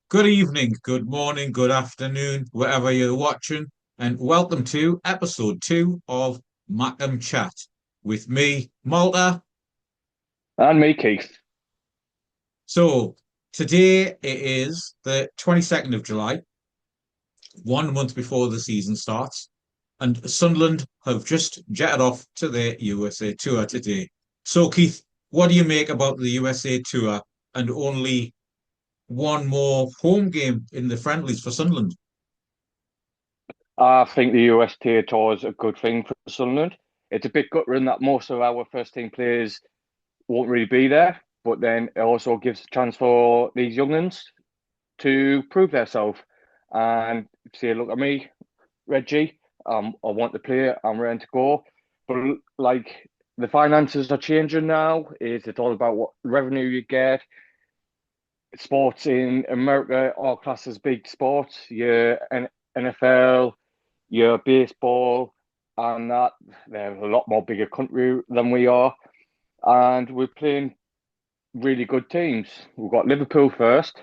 Good evening, good morning, good afternoon, wherever you're watching, and welcome to episode 2 of Mackemchat with me, Malta. And me, Keith. So, today it is the 22nd of July, 1 month before the season starts, and Sunderland have just jetted off to their USA tour today. So, Keith, what do you make about the USA tour and only one more home game in the friendlies for Sunderland? I think the US tier tour is a good thing for Sunderland. It's a bit guttering that most of our first team players won't really be there, but then it also gives a chance for these youngins to prove themselves and say, look at me, Reggie, I want to play, I'm ready to go. But like the finances are changing now. It's all about what revenue you get. Sports in America are classed as big sports. Your NFL, your baseball, and that they're a lot more bigger country than we are, and we're playing really good teams. We've got Liverpool first.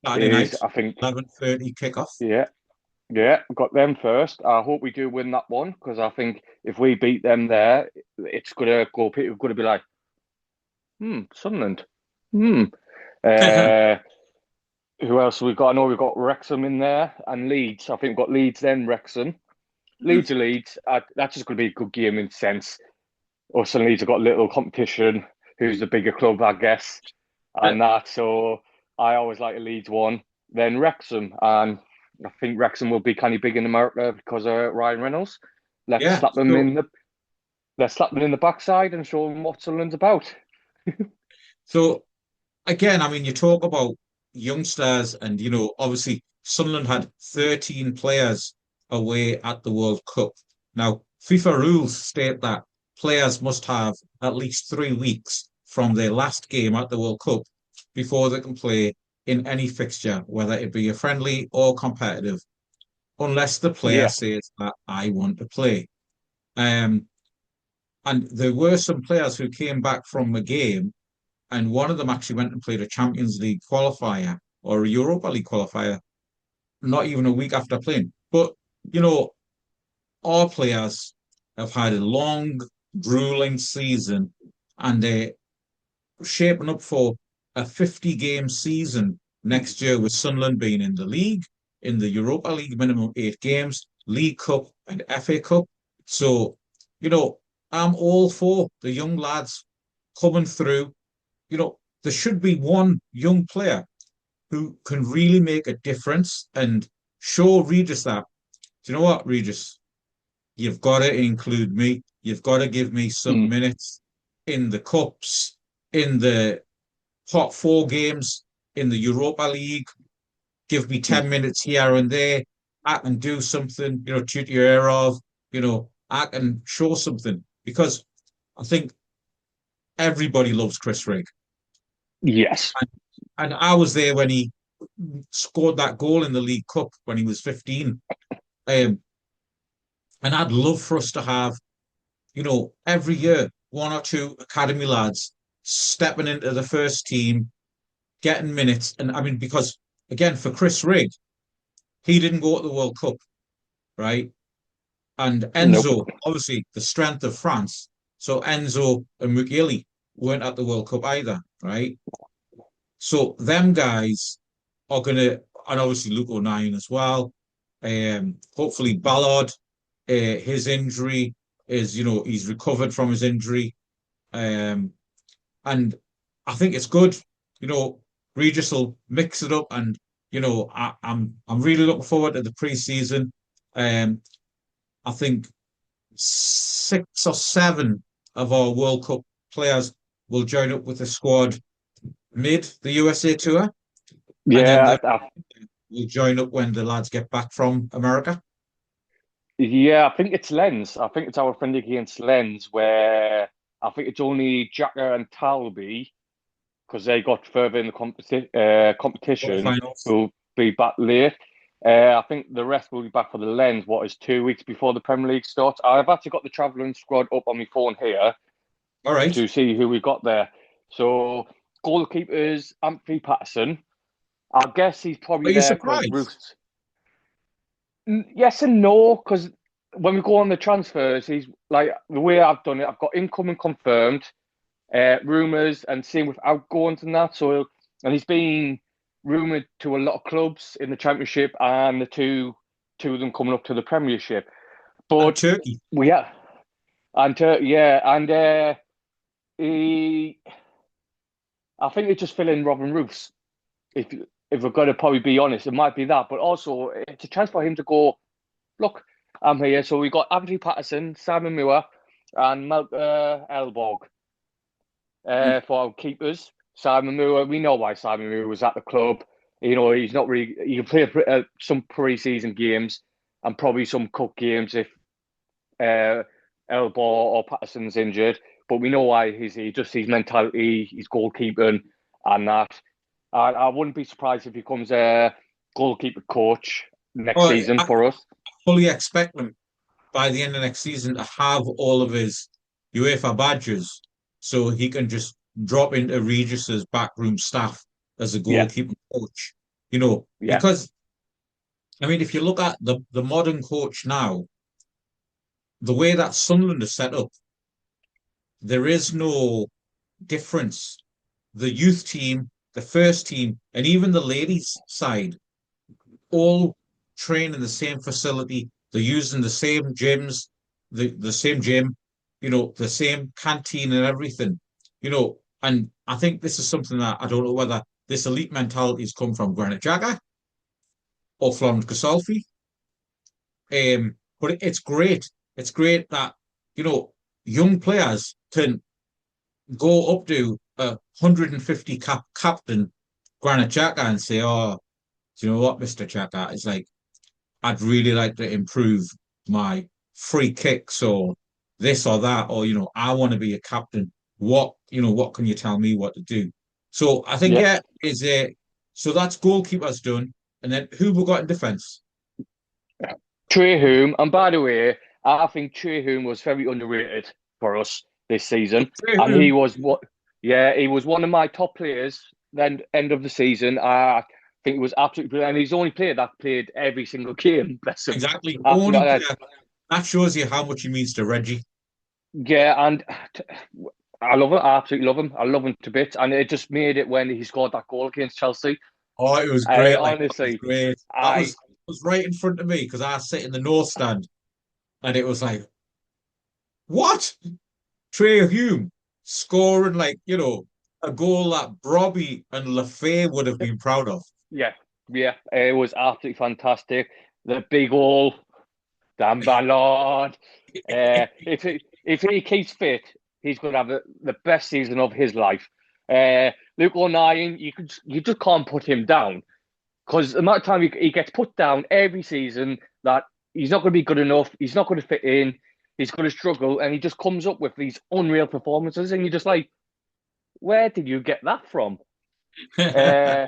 Saturday Is night, I think 11:30 kickoff. yeah, yeah, we've got them first. I hope we do win that one because I think if we beat them there, it's gonna go. People are gonna be like, Sunderland, hmm. Uh, who else have we got? I know we've got Wrexham in there and Leeds. I think we've got Leeds then Wrexham. Leeds are Leeds. That's just going to be a good game in sense. Us and Leeds have got a little competition. Who's the bigger club, I guess, Yeah, and that. So I always like a Leeds one. Then Wrexham, and I think Wrexham will be kind of big in America because of Ryan Reynolds. Let's yeah. slap them So, in the let's slap them in the backside and show them what Sunderland's about. so again, I mean, you talk about youngsters, and obviously Sunderland had 13 players away at the World Cup. Now, FIFA rules state that players must have at least 3 weeks from their last game at the World Cup before they can play in any fixture, whether it be a friendly or competitive, unless the player Yeah, says that I want to play. Um, And there were some players who came back from a game, and one of them actually went and played a Champions League qualifier or a Europa League qualifier, not even a week after playing. But, you know, our players have had a long, grueling season, and they're shaping up for a 50 game season next year, with Sunderland being in the league, in the Europa League, minimum 8 games, League Cup and FA Cup. So, you know, I'm all for the young lads coming through. There should be one young player who can really make a difference and show Regis that, do you know what, Regis? You've got to include me. You've got to give me some mm, minutes in the cups, in the top 4 games, in the Europa League. Give me mm. 10 minutes here and there. I can do something, toot your ear off. I can show something because I think everybody loves Chris Rigg. Yes. And I was there when he scored that goal in the League Cup when he was 15. Um, and I'd love for us to have, every year, one or two academy lads stepping into the first team, getting minutes. And I mean, because again, for Chris Rigg, he didn't go to the World Cup, right? And Nope. Enzo, obviously, the strength of France. So Enzo and Mukiele weren't at the World Cup either, right? So them guys are going to, and obviously Luke O'Nien as well. Hopefully Ballard, his injury is, he's recovered from his injury. Um, and I think it's good. You know, Regis will mix it up, and I'm really looking forward to the preseason. Um, I think 6 or 7 of our World Cup players will join up with the squad mid the USA tour, and then Yeah, we'll join up when the lads get back from America. yeah, I think it's Lens. I think it's our friend against Lens, where I think it's only Jacker and Talby because they got further in the competition Quarterfinals. who'll be back late. I think the rest will be back for the Lens, what is 2 weeks before the Premier League starts. I've actually got the travelling squad up on my phone here All right. to see who we got there. So, goalkeepers, Anthony Patterson. I guess he's Are probably you there because surprised? Ruth's. Yes and no, because when we go on the transfers, he's like the way I've done it. I've got incoming confirmed, rumours, and same with outgoings and that. So, and he's been rumoured to a lot of clubs in the Championship and the two of them coming up to the Premiership. And But Turkey. we are, and yeah, and he, I think they just fill in Robin Roofs. If if we're going to probably be honest, it might be that. But also, it's a chance for him to go, look, I'm here. So we got Anthony Patterson, Simon Muir, and Malta Elborg for our keepers. Simon Muir, we know why Simon Muir was at the club. You know, he's not really. He can play some pre-season games and probably some cup games if Elborg or Patterson's injured. But we know why just his mentality, his goalkeeping, and that. I wouldn't be surprised if he becomes a goalkeeper coach next Oh, season I for us. fully expect him by the end of next season to have all of his UEFA badges so he can just drop into Regis's backroom staff as a Yeah, goalkeeper coach. You know, yeah, because I mean, if you look at the modern coach now, the way that Sunderland is set up, there is no difference. The youth team, the first team, and even the ladies' side all train in the same facility. They're using the same gyms, the same gym, the same canteen and everything, And I think this is something that I don't know whether this elite mentality has come from Granit Xhaka or Florent Kosolfi. But it's great. It's great that, young players can go up to a 150 captain Granit Xhaka and say, "Oh, do you know what, Mr. Xhaka? It's like I'd really like to improve my free kicks or this or that, or I want to be a captain. What can you tell me what to do?" So I think yeah. so that's goalkeepers done, and then who we got in defence? Trey Hume, and by the way, I think Trey Hume was very underrated for us this season, and he Who? was he was one of my top players. Then end of the season, I think it was absolutely brilliant. And he's the only player that played every single game. Bless him. Exactly. After Only that, player. That shows you how much he means to Reggie. yeah, and I love him. I absolutely love him. I love him to bits, and it just made it when he scored that goal against Chelsea. Oh, it was I great. Like, that was honestly, great. That I was right in front of me because I sit in the north stand, and it was like, what? Trey Hume scoring a goal that Robbie and Lafay would have been proud of. yeah, yeah, it was absolutely fantastic. The big goal, damn ballad. If he keeps fit, he's going to have the best season of his life. Luke O'Nien, you just can't put him down because the amount of time he gets put down every season that he's not going to be good enough, he's not going to fit in, he's going to struggle, and he just comes up with these unreal performances, and you're just like, where did you get that from? Uh,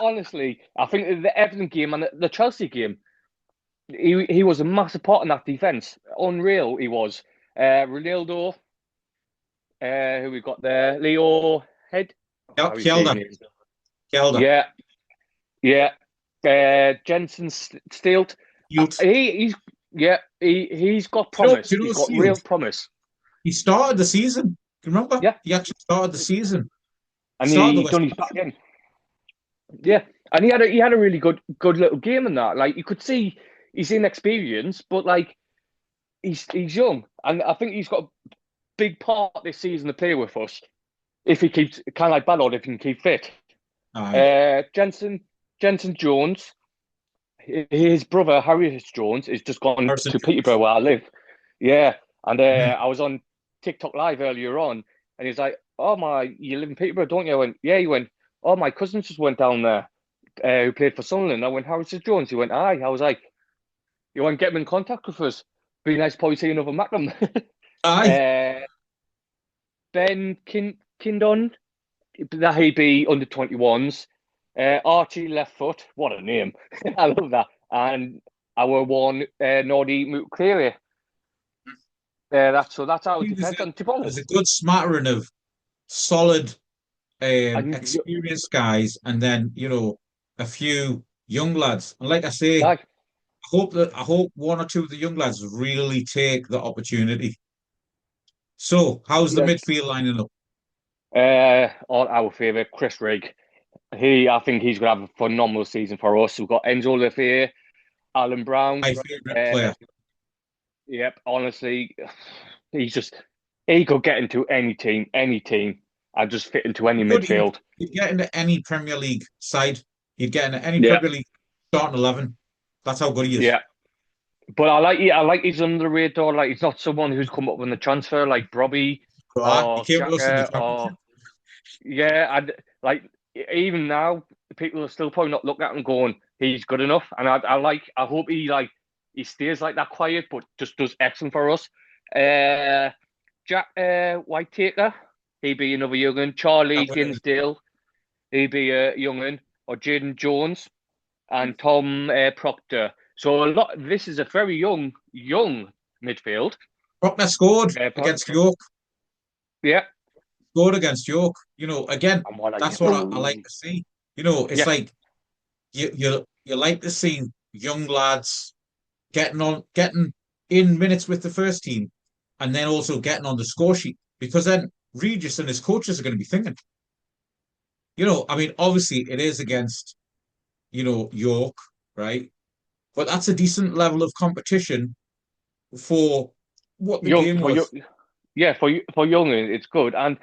honestly, I think the Everton game and the Chelsea game, he was a massive part in that defense. Unreal, he was. Ronaldo, who we got there, Leo Head. How are you saying Kjelda, it? Kjelda, Yeah, yeah. Jensen Steelt. Field. He's got Do promise. you know He's got real Field? promise. He started the season. Do you remember? Yeah, He actually started the season. and Started the he West done his Ham back season. in. Yeah, and he had a really good little game in that. Like you could see he's inexperienced, but like he's young, and I think he's got a big part this season to play with us if he keeps kind of like Ballard if he can keep fit. Aye. Jensen Jones, his brother Harry Jones is just gone Harrison to Jones. Peterborough where I live. Yeah, and Mhm. I was on TikTok live earlier on, and he's like, "Oh my, you live in Peterborough, don't you?" I went, "Yeah." He went, "Oh, my cousin just went down there, who played for Sunderland." I went, "Harrison Jones." He went, "Aye." I was like, "You want to get him in contact with us? Be nice, probably see another Mackem." Aye. Ben Kindon, that he'd be under 21s. Archie left foot, what a name! I love that. And our one Nordy Mukleri. That's our defense. And to be There's a honest, good smattering of solid, and experienced guys, and then a few young lads. And like I say, Like, I hope one or two of the young lads really take the opportunity. So, how's the yeah, midfield lining up? on our favourite, Chris Rigg. I think he's going to have a phenomenal season for us. We've got Enzo Lefebvre, Alan Brown. My favourite Uh, player. yep, honestly, he's just he could get into any team, and just fit into any Good. midfield. He'd get into any Premier League side. He'd get into any Yeah, Premier League starting 11. That's how good he is. yeah. But I like he's under the radar. Like he's not someone who's come up with a transfer like Robbie Right. He or came to us in the Xhaka championship. or yeah. And like even now, people are still probably not looking at him going, he's good enough. And I hope he stays like that quiet, but just does excellent for us. Jack Whitaker, he'd be another young un. Charlie Dinsdale, he'd be a young un. Or Jaden Jones and Tom Proctor. So this is a very young midfield. Proctor scored Pardon? against York. Yeah, Scored against York. Again, and what are that's what I like you? to see. It's Yeah, like you like to see young lads getting in minutes with the first team, and then also getting on the score sheet because then Regis and his coaches are going to be thinking, I mean, obviously it is against York, right? But that's a decent level of competition for what the young game for you. was. Yeah, for young, it's good. And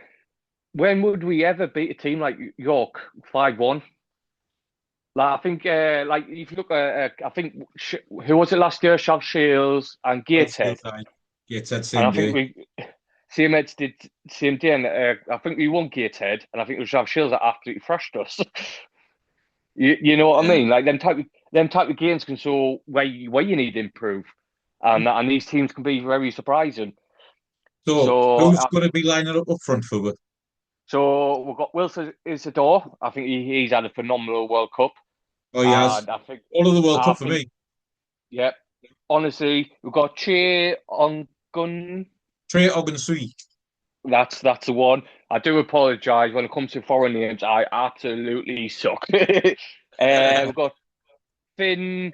when would we ever beat a team like York 5-1? Like I think, like if you look at, I think who was it last year? Shav Shields and Gateshead, Yeah, said and same I think day. same Eds did same day, and I think we won Gateshead, and I think it was Shav Shields that absolutely thrashed us. You know what I Yeah. mean? Like them type of games can show where you need to improve, and these teams can be very surprising. So So who's going to be lining up front for it? we've got Wilson Isidore. I think he's had a phenomenal World Cup, Oh, he has and all of the World I Cup for think me. yeah. Honestly, we've got Che on gun. Trey Ogunsui. That's the one. I do apologise when it comes to foreign names. I absolutely suck. We've got Finn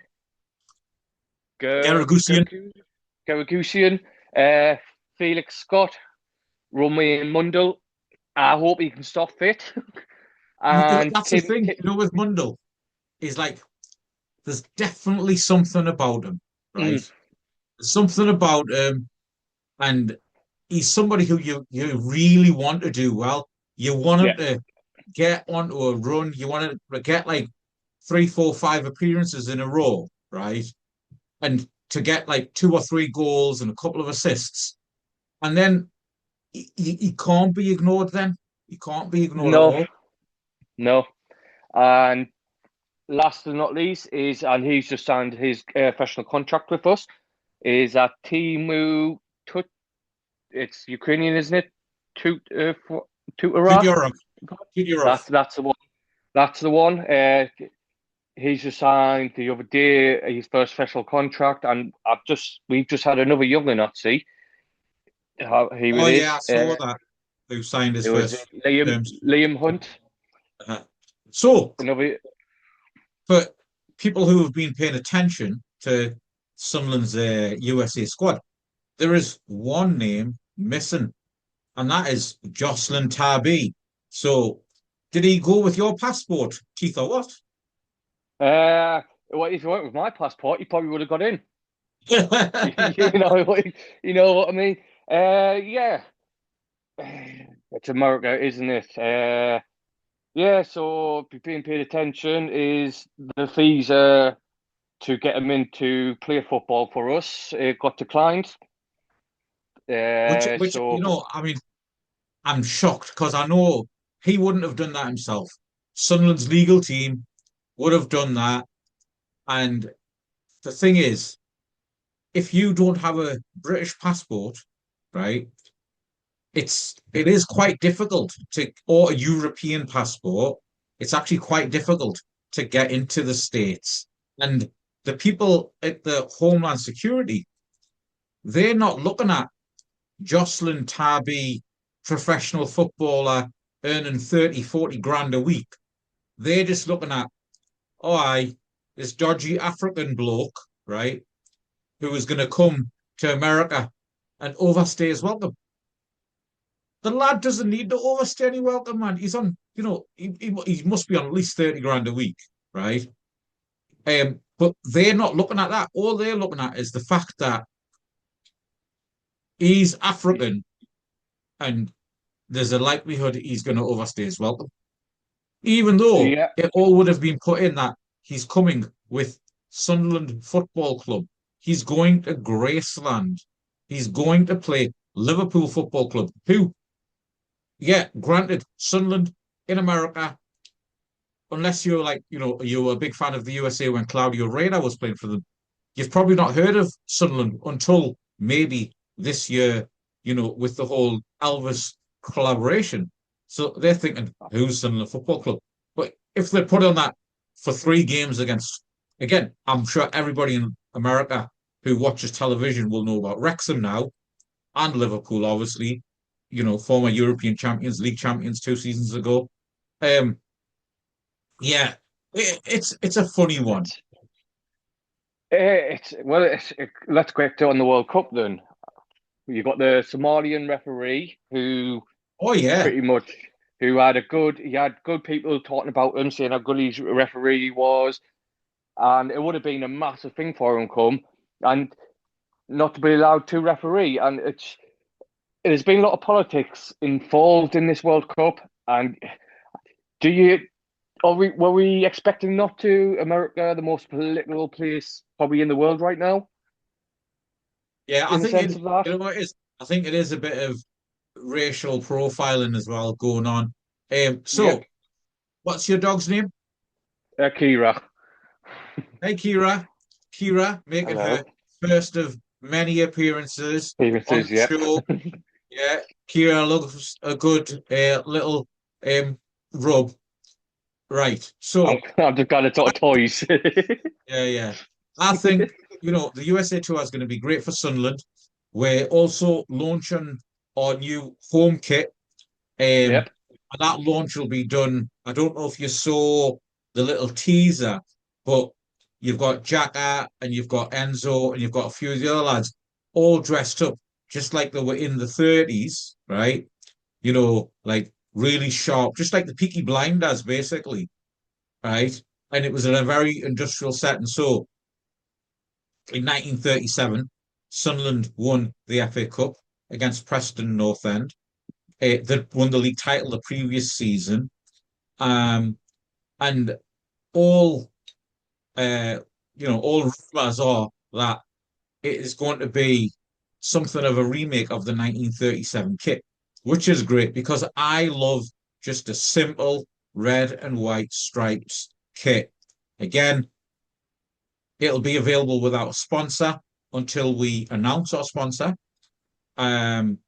Garagusian. Garagusian, Felix Scott, Romain Mundell. I hope he can stop fit. And That's the thing, with Mundell is like there's definitely something about him, right? mm, There's something about him, and he's somebody who you really want to do well. You want him yeah, to get onto a run. You want to get like three, four, five appearances in a row, right? And to get like two or three goals and a couple of assists. And then he can't be ignored then. He can't be ignored at no, all. no. And last but not least is, and he's just signed his professional contract with us, is that Timu Tut. It's Ukrainian, isn't it? Tutara. Tudorov. Tudorov. That's the one. That's the one. He's just signed the other day his first official contract, and we've just had another young one at sea. Here Oh it yeah, I is. saw that. Who signed his It was first Liam terms. Liam Hunt. So Another. for people who have been paying attention to Sunderland's USA squad, there is one name missing, and that is Jocelyn Tarby. So, did he go with your passport, Keith, or what? Well, if you went with my passport, you probably would have got in. Yeah, You know what I mean? Yeah. It's America, isn't it? Yeah. So being paid attention is the fees to get him in to play football for us. It got declined. which So I mean, I'm shocked because I know he wouldn't have done that himself. Sunderland's legal team would have done that, and the thing is, if you don't have a British passport, right, it is quite difficult to, or a European passport. It's actually quite difficult to get into the States. And the people at the Homeland Security, they're not looking at Jocelyn Tarby, professional footballer earning 30, 40 grand a week. They're just looking at oh, this dodgy African bloke, right, who was going to come to America and overstay his welcome. The lad doesn't need to overstay any welcome, man. He's on, he must be on at least 30 grand a week, right? But they're not looking at that. All they're looking at is the fact that he's African and there's a likelihood he's going to overstay his welcome. Even though Yeah, it all would have been put in that he's coming with Sunderland Football Club. He's going to Graceland. He's going to play Liverpool Football Club, who, yeah, granted, Sunderland in America, unless you're like, you were a big fan of the USA when Claudio Reyna was playing for them, you've probably not heard of Sunderland until maybe this year, with the whole Elvis collaboration. So they're thinking, who's Sunderland Football Club? But if they put on that for 3 games against, again, I'm sure everybody in America who watches television will know about Wrexham now and Liverpool, obviously, former European champions, league champions 2 seasons ago. Um, yeah, it's a funny one. let's get on the World Cup then. You've got the Somalian referee who Oh yeah, pretty much who had he had good people talking about him, saying how good his referee was, and it would have been a massive thing for him come and not to be allowed to referee, and there's been a lot of politics involved in this World Cup, and do you were we expecting not to? America, the most political place probably in the world right now, yeah. I in the think sense of that. you know what it is. I think it is a bit of racial profiling as well going on. So Yep, what's your dog's name? Kira. Hey, Kira. Kira making Hello. her first of many appearances on Appearances, the yep. show. Yeah, Kira looks a good little rub. Right. So I'm just kind of sort of toys. yeah. I think, the USA tour is going to be great for Sunderland. We're also launching our new home kit. Yep. And that launch will be done. I don't know if you saw the little teaser, but you've got Jacka and you've got Enzo and you've got a few of the other lads all dressed up just like they were in the 30s, right? Like really sharp, just like the Peaky Blinders, basically, right? And it was in a very industrial setting. So in 1937, Sunderland won the FA Cup against Preston North End. They won the league title the previous season. Um, and all all rumors are that it is going to be something of a remake of the 1937 kit, which is great because I love just a simple red and white stripes kit. Again, it'll be available without a sponsor until we announce our sponsor. Um,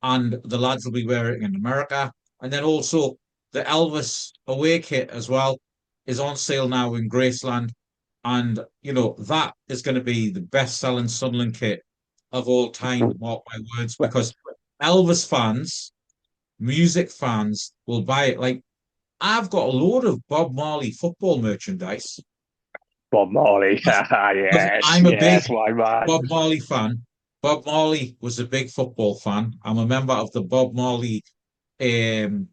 and the lads will be wearing it in America. And then also the Elvis away kit as well is on sale now in Graceland. And, that is going to be the best selling Sunderland kit of all time, mark my words, because Elvis fans, music fans will buy it. Like, I've got a load of Bob Marley football merchandise Bob Marley. because Yes, I'm a big yes, my man. Bob Marley fan. Bob Marley was a big football fan. I'm a member of the Bob Marley um,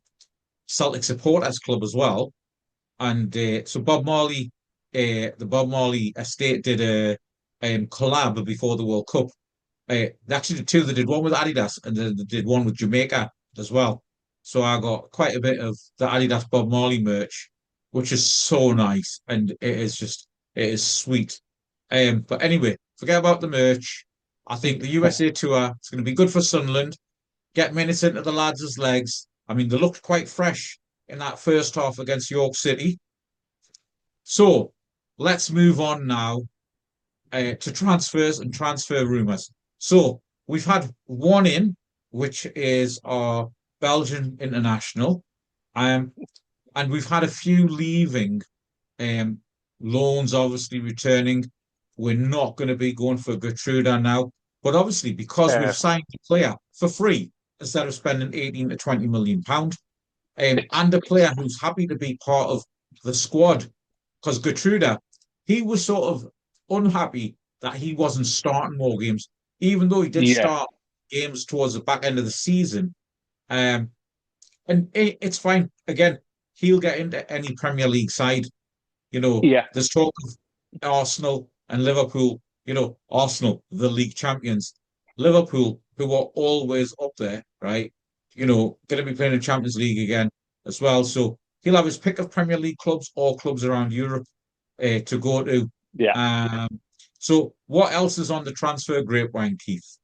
Celtic Supporters Club as well. And so the Bob Marley estate did a collab before the World Cup. They actually did two. They did one with Adidas and then they did one with Jamaica as well. So I got quite a bit of the Adidas Bob Marley merch, which is so nice and it is sweet. But anyway, forget about the merch. I think the USA tour is going to be good for Sunderland. Get minutes into the lads' legs. I mean, they looked quite fresh in that first half against York City. So let's move on now to transfers and transfer rumours. So we've had one in, which is our Belgian international, and we've had a few leaving, um, loans obviously returning. We're not going to be going for Gertruda now, but obviously because we've Uh, signed the player for free instead of spending 18 to 20 million pound, it's and a player who's happy to be part of the squad because Gertruda, he was sort of unhappy that he wasn't starting more games, even though he did Yeah, start games towards the back end of the season. Um, and it's fine. Again, he'll get into any Premier League side. yeah, There's talk of Arsenal and Liverpool, Arsenal, the league champions, Liverpool, who are always up there, right? Going to be playing in Champions League again as well. So he'll have his pick of Premier League clubs or clubs around Europe to go to. yeah. Um, so what else is on the transfer grapevine, Keith?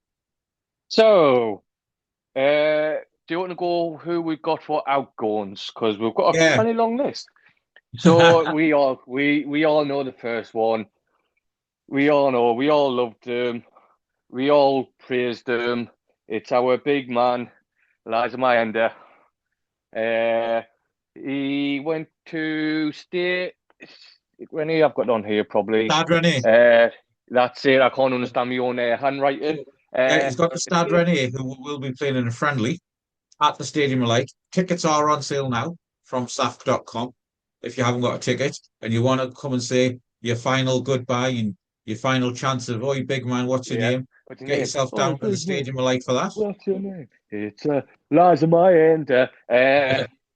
So, do you want to go who we've got for outgoings? Because we've got a Yeah. pretty long list. So we all know the first one. We all know. We all loved him. We all praised him. It's our big man, Elijah Mayenda. Uh, he went to state. When I've got it on here probably. Stade Rennais. That's it. I can't understand my own handwriting. Yeah, he's got the Stade State. Rennais, who will be playing in a friendly at the Stadium of Light. Tickets are on sale now from saf.com. If you haven't got a ticket and you want to come and say your final goodbye and your final chance of, oh, big man, what's your Yeah. name? What's your Get name? yourself Oh, down to the big man. Stadium of Light for that. What's your name? It's Liza Mayenda.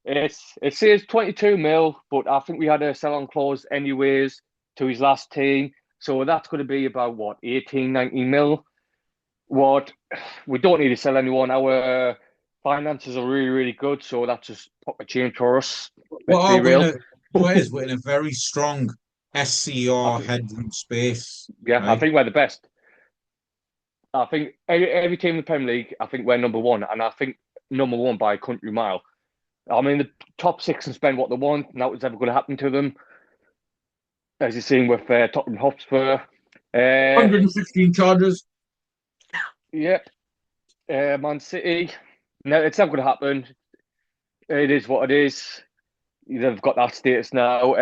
It says 22 mil, but I think we had a sell-on clause anyways to his last team. So that's going to be about what, 18, 19 mil. What we don't need to sell anyone. Our finances are really, really good, so that's just pop a change for us. Let's be real. We're in a very strong I SCR think, headroom space, yeah, I right? think we're the best. I think every team in the Premier League, I think we're number one, and I think number one by a country mile. I mean, the top six can spend what they want. Now it's ever going to happen to them, as you've seen with Tottenham Hotspur. 116 charges. Yep, Man City. No, it's never going to happen. It is what it is. They've got that status now.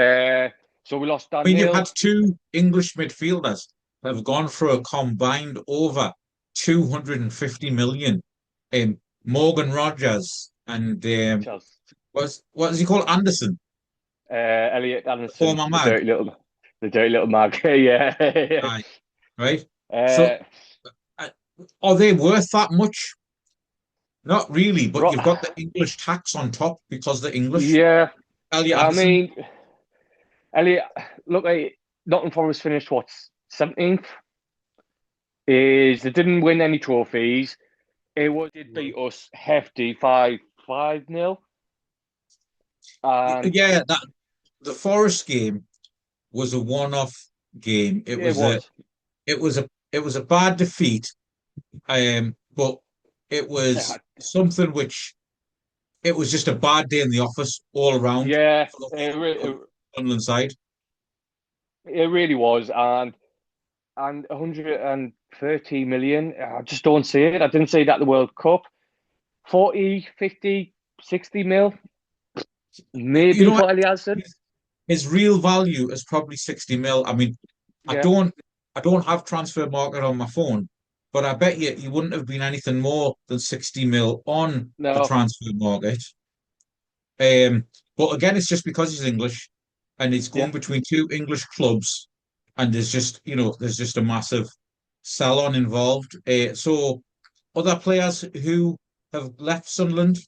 So we lost I Dan mean, you've had Neil. two English midfielders that have gone for a combined over 250 million. Morgan Rogers and Just what is he called? Anderson, Elliot Anderson, former mag. the dirty little mag. Yeah. Aye, right? uh, So uh, are they worth that much? Not really, but Ro- you've got the English tax on top because they're English. yeah. Elliot I Anderson. mean, Elliot, look, Nottingham Forest finished what 17th. Is they didn't win any trophies. Did beat us hefty 5-0. And Yeah, that the Forest game was a one-off game. It it was a was. it was a it was a bad defeat, but it was something which it was just a bad day in the office all around Yeah, for the whole Sunderland side. it really was. And 130 million, I just don't see it. I didn't see that at the World Cup. 40, 50, 60 mil, You maybe know what? for Eliasson. His real value is probably 60 mil. I mean, I Yeah, don't I don't have transfer market on my phone, but I bet you he wouldn't have been anything more than 60 mil on the no, transfer market. Um, but again, it's just because he's English and he's yeah. going between two English clubs, and there's just a massive sell on involved. So other players who have left Sunderland,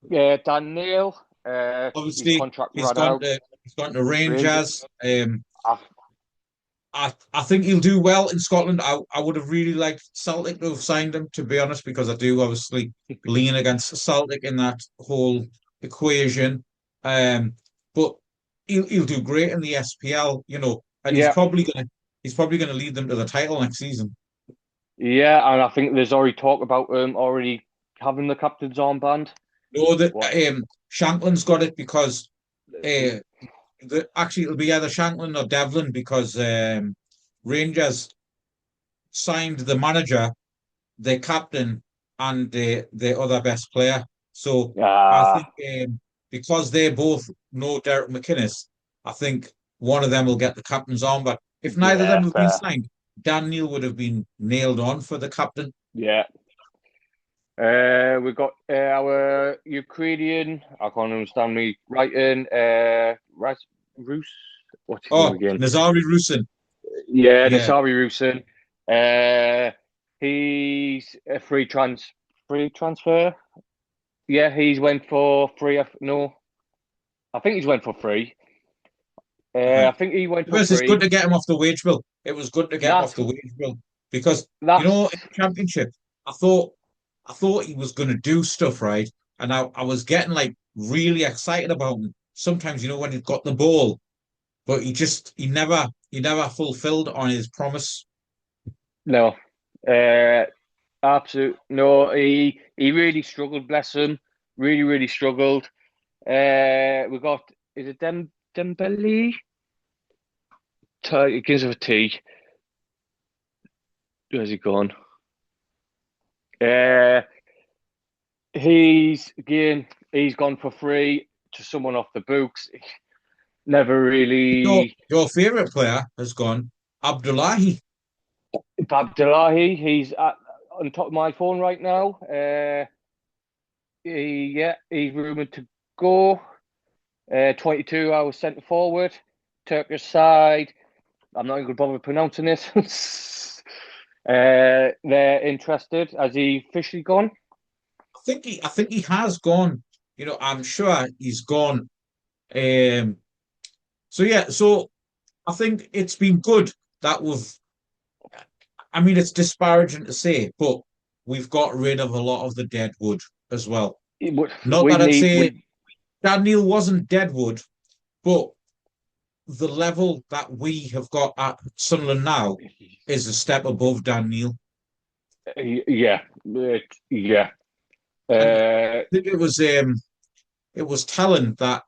Yeah, Dan Neil, his obviously contract ran out. he's gone to Ranger, Rangers. I, I think he'll do well in Scotland. I would have really liked Celtic to have signed him, to be honest, because I do obviously lean against Celtic in that whole equation. But he'll do great in the SPL, and yeah, he's probably gonna lead them to the title next season. yeah, and I think there's already talk about already having the captain's armband. No, that What? Shanklin's got it because actually it'll be either Shanklin or Devlin because Rangers signed the manager, the captain, and the other best player. So I think Ah, because they both know Derek McInnes, I think one of them will get the captain's on. But if neither of yeah, them have been fair. signed, Dan Neil would have been nailed on for the captain. Yeah. We've got our Ukrainian. I can't understand me writing. Rus. what's his name Oh, again? Nazari Rusin. Yeah, Yeah. Nasari Rusin. He's a free transfer. Yeah, he's went for free. No, I think he's went for free. Uh-huh. I think he went for It's good free. to get him off the wage bill. It was good to get him off That's the wage bill because that's in the championship, I thought he was going to do stuff right, and I was getting like really excited about him. Sometimes when he's got the ball, but he never fulfilled on his promise. no, uh, absolute no. He really struggled. Bless him. Really, really struggled. We got is it Dembele? It gives of a T. Where's he gone? Uh, he's gone for free to someone off the books. Never really. Your favorite player has gone, Abdullahi. Abdullahi, he's on top of my phone right now. He's rumored to go. 22 hours centre forward, Turkish side. I'm not even going to bother pronouncing this. They're interested. Has he officially gone? I think he has gone. I'm sure he's gone. Um, so yeah, so I think it's been good that we've. I mean, it's disparaging to say, but we've got rid of a lot of the dead wood as well. Not We that I'd need say we Daniel wasn't dead wood, but the level that we have got at Sunderland now is a step above Daniel. yeah yeah. And I Uh, think it was telling that.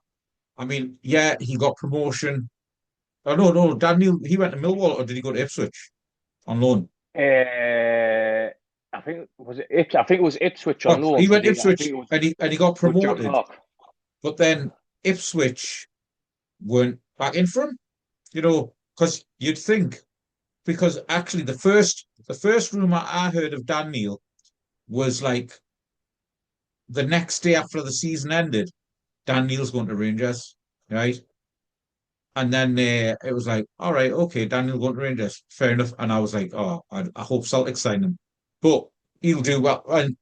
I mean, yeah, he got promotion. Oh no, Daniel, he went to Millwall or did he go to Ipswich on loan? I think was it I think it was Ipswich on Oh, loan he because went to I think Ipswich it was and he got with Jack promoted, Clark. but then Ipswich weren't back in for him, because you'd think because actually the first rumor I heard of Daniel was like the next day after the season ended, Daniel's going to Rangers, right? And then it was like, all right, okay, Daniel going to Rangers, fair enough. And I was like, oh, I hope Celtic sign him, but he'll do well. And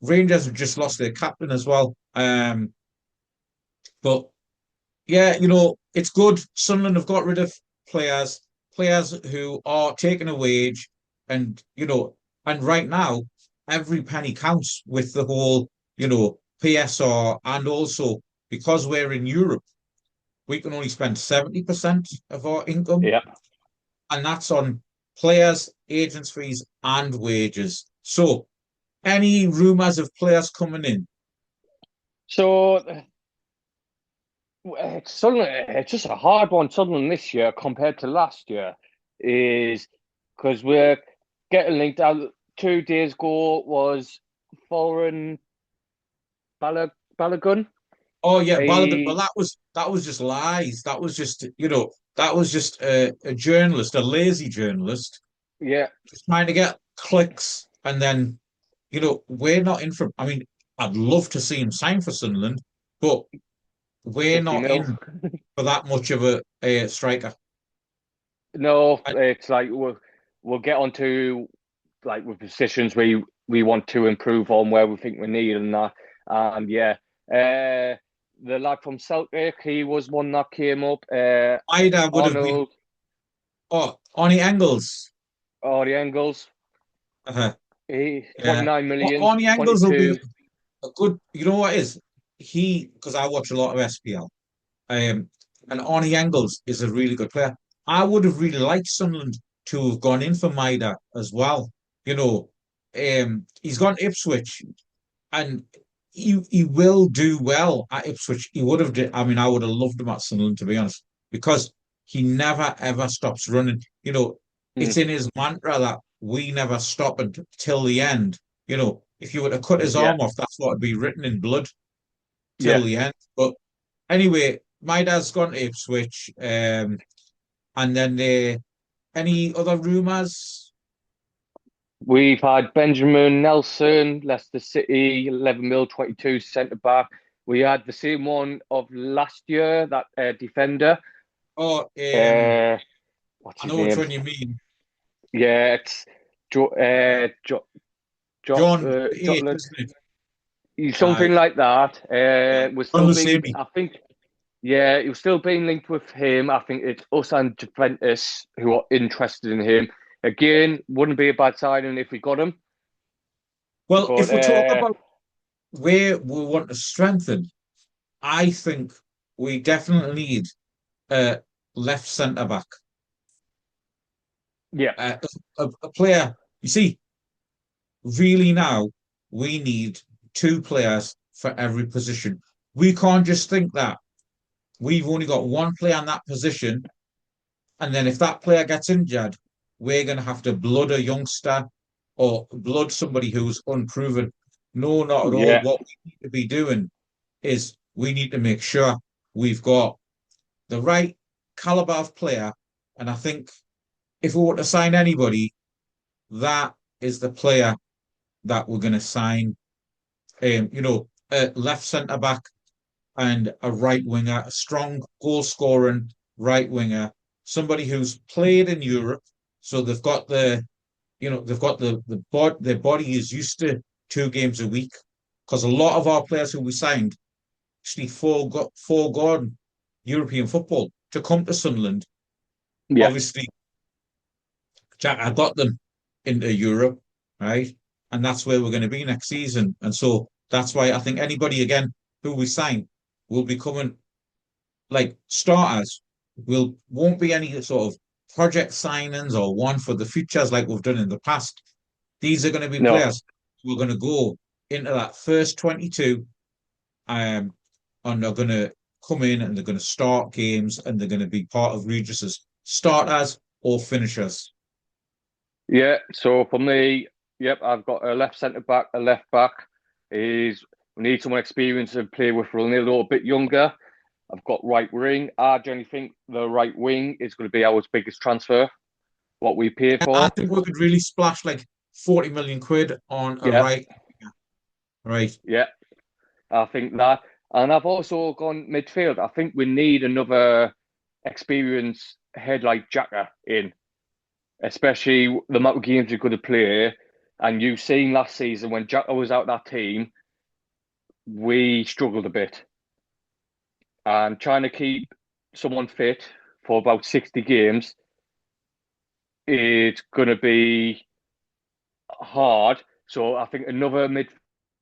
Rangers have just lost their captain as well. But yeah, it's good. Sunderland have got rid of players, players who are taking a wage, and and right now every penny counts with the whole, PSR, and also because we're in Europe, we can only spend 70% of our income, Yeah. and that's on players, agents' fees, and wages. So, any rumours of players coming in? So Sunderland, it's just a hard one. Sunderland this year compared to last year is because we're getting linked out. 2 days ago was foreign Balogun. Oh yeah, Balogun. Well, He, that was just lies. That was just that was just a journalist, a lazy journalist, yeah, just trying to get clicks, and then we're not in for. I mean, I'd love to see him sign for Sunderland, but we're 50 not mil. in for that much of a striker. No, And, it's like we'll get onto like with positions we want to improve on where we think we need and that. And yeah, the lad from Celtic, he was one that came up. Ida would have been Arnold, Arnie Engels. or the Engels, Uh-huh. he Yeah, 29 million, Arnie Engels will be 22. a good. You know what is he? Because I watch a lot of SPL. And Arnie Engels is a really good player. I would have really liked Sunderland to have gone in for Maida as well. He's gone Ipswich, and he will do well at Ipswich. He would have. I mean, I would have loved him at Sunderland, to be honest, because he never ever stops running. It's Mm, in his mantra that we never stop until the end. If you were to cut his yeah, arm off, that's what would be written in blood till yeah. the end. But anyway, my dad's gone to Ipswich. And then any other rumours? We've had Benjamin Nelson, Leicester City, 11 mil, 22 centre back. We had the same one of last year, that defender. Oh, Uh, what's I his know which name? one you mean. Yeah, it's jo jo jo John jo 8, isn't it? something like that. We're John still being, Lusemi. I think, yeah, you're still being linked with him. I think it's us and Juventus who are interested in him. Again, wouldn't be a bad signing if we got him. Well, But if we talk about where we want to strengthen, I think we definitely need a left centre back, yeah, uh, a player. You see, really now we need two players for every position. We can't just think that we've only got one player in that position, and then if that player gets injured, we're going to have to blood a youngster or blood somebody who's unproven. No, not at all. yeah, What we need to be doing is we need to make sure we've got the right caliber of player. And I think if we were to sign anybody, that is the player that we're going to sign. A left centre back and a right winger, a strong goal scoring right winger, somebody who's played in Europe, so they've got their body is used to 2 games a week. Because a lot of our players who we signed actually foregone European football to come to Sunderland. yeah. Obviously, Jack, I got them into Europe, right? And that's where we're going to be next season. And so that's why I think anybody again who we sign will be coming like starters. Won't be any sort of project signings or one for the futures like we've done in the past. These are going to be No, players who are going to go into that first 22 um, and they're going to come in and they're going to start games and they're going to be part of Regis's starters or finishers. yeah. So for me, yep, I've got a left centre back, a left back. Is we need someone experienced to play with Ronaldo a bit younger. I've got right wing. I generally think the right wing is going to be our biggest transfer, what we pay I for. think we could really splash like 40 million quid on a Yeah, right. yeah, I think that. And I've also gone midfield. I think we need another experienced head like Jacker in, especially the amount of games we're going to play. And you've seen last season when Jacker was out that team, we struggled a bit. And trying to keep someone fit for about 60 games, it's going to be hard. So I think another mid.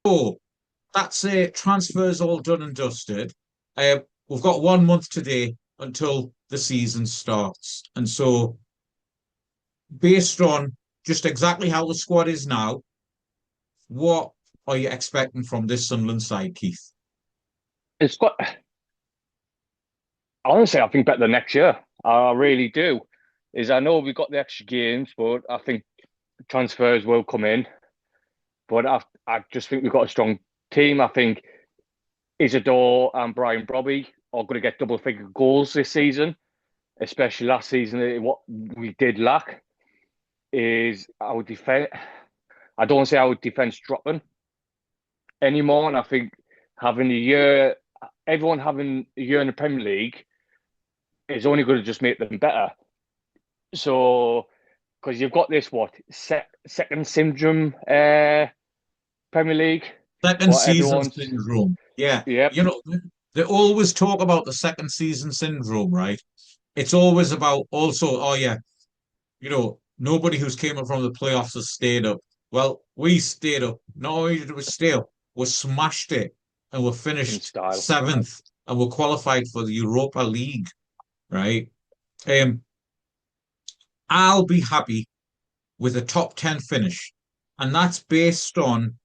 Oh, that's it. Transfers all done and dusted. We've got 1 month today until the season starts. And so, based on just exactly how the squad is now, what are you expecting from this Sunderland side, Keith? It's got. Honestly, I think better than next year. I really do. Is I know we've got the extra games, but I think transfers will come in. But I just think we've got a strong team. I think Isidore and Brian Brobby are going to get double figure goals this season, especially last season. What we did lack is our defense. I don't say our defense dropping anymore. And I think having a year, everyone having a year in the Premier League is only going to just make them better. So, because you've got this, second syndrome Premier League, Second what season everyone's, syndrome. Yeah. yep, You know, they always talk about the second season syndrome, right? It's always about also, oh yeah, nobody who's came up from the playoffs has stayed up. Well, we stayed up. Not only did we stay up, we smashed it and we in finished style. seventh and we qualified for the Europa League, right? Um, I'll be happy with a top 10 finish. And that's based on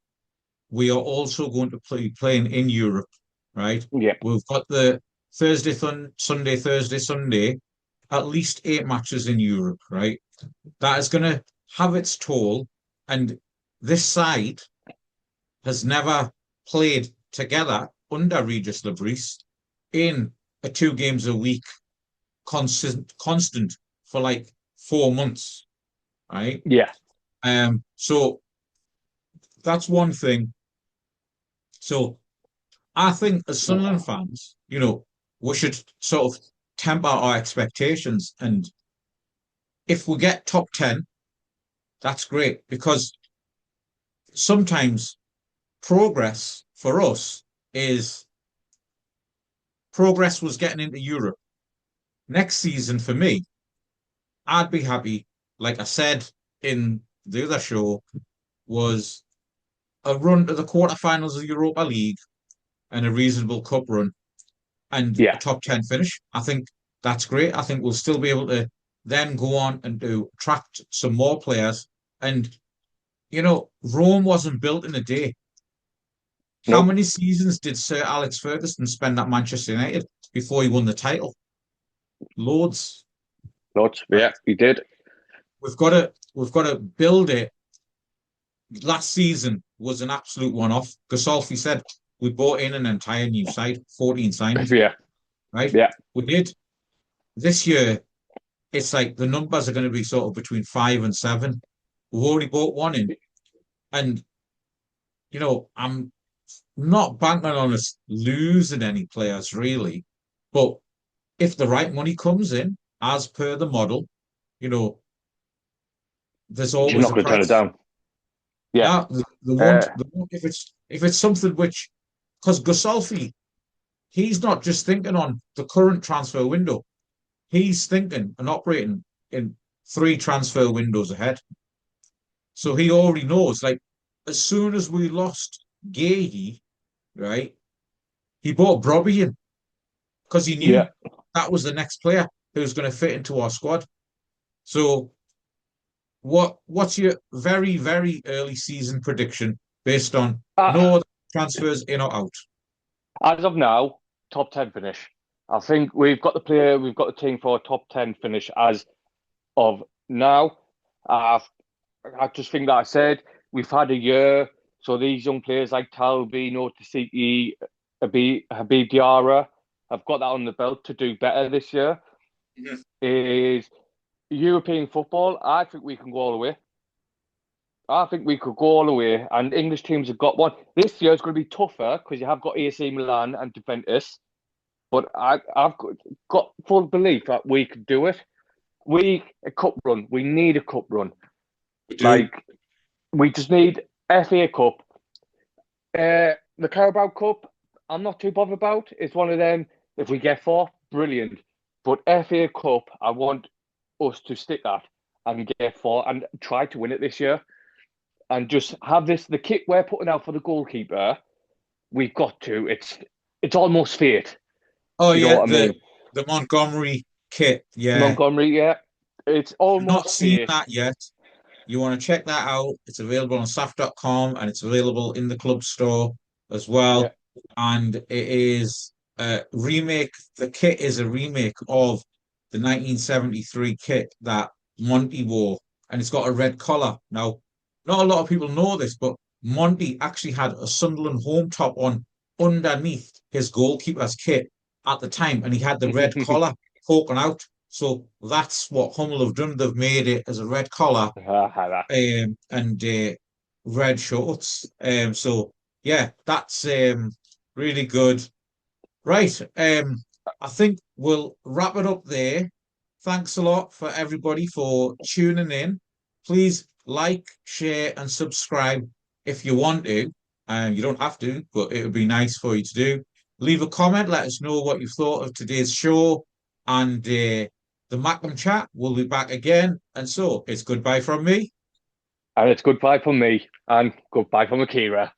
we are also going to play playing in Europe, right? Yep, We've got the Thursday, Sunday, at least 8 matches in Europe, right? That is going to have its toll. And this side has never played together under Regis Lebris in a 2 games a week constant for like 4 months, right? yeah, So that's one thing. So I think as Sunderland fans, we should sort of temper our expectations. And if we get top 10, that's great, because sometimes progress for us is progress was getting into Europe. Next season for me, I'd be happy, like I said in the other show, was a run to the quarterfinals of the Europa League and a reasonable cup run and a Yeah, top 10 finish. I think that's great. I think we'll still be able to then go on and to attract some more players. And, Rome wasn't built in a day. How nope, many seasons did Sir Alex Ferguson spend at Manchester United before he won the title? Loads. lots. Right? Yeah, he did. We've got to build it. Last season was an absolute one-off. Gasolfi said we brought in an entire new side, 14 signings, Yeah, right? yeah. We did. This year, it's like the numbers are going to be sort of between 5 and 7. We've already bought one in. And, I'm not banking on us losing any players really. But if the right money comes in, as per the model, you know, there's You're always not a going to turn it price. down. Yeah. Now, the Uh, won't, the won't if it's something which, because Gasolfi, he's not just thinking on the current transfer window. He's thinking and operating in 3 transfer windows ahead. So he already knows, like, as soon as we lost Gahey, right, he bought Brobby in because he knew yeah. that was the next player who was going to fit into our squad. So what's your very, very early season prediction based on Uh, no other transfers in or out? as of now, top 10 finish. I think we've got the player, we've got the team for a top 10 finish as of now. Uh, I just think that I said we've had a year, so these young players like Talbi, Notasiki, Habib Diarra have got that on the belt to do better this year. Mhm. Is European football, I think we can go all the way. I think we could go all the way, and English teams have got one. This year is going to be tougher because you have got AC Milan and Juventus, but I've got full belief that we could do it. A cup run. We need a cup run. We do. Like we just need FA Cup. The Carabao Cup, I'm not too bothered about. It's one of them. If we get 4, brilliant. But FA Cup, I want us to stick that and get 4 and try to win it this year. And just have the kit we're putting out for the goalkeeper. We've got to. It's almost fate. Oh Do you know yeah, what I the mean? the Montgomery kit. Yeah. Montgomery, yeah. It's If you've not almost seen fate. that yet, you want to check that out. It's available on SAF.com and it's available in the club store as Yeah. well. And it is a remake. The kit is a remake of the 1973 kit that Monty wore, and it's got a red collar. Now, not a lot of people know this, but Monty actually had a Sunderland home top on underneath his goalkeeper's kit at the time, and he had the red collar poking out. So that's what Hummel have done. They've made it as a red collar and red shorts. So yeah, that's really good. Right. I think we'll wrap it up there. Thanks a lot for everybody for tuning in. Please like, share, and subscribe if you want to. You don't have to, but it would be nice for you to do. Leave a comment. Let us know what you thought of today's show. And the Mackem chat will be back again. And so it's goodbye from me. And it's goodbye from me and goodbye from Akira.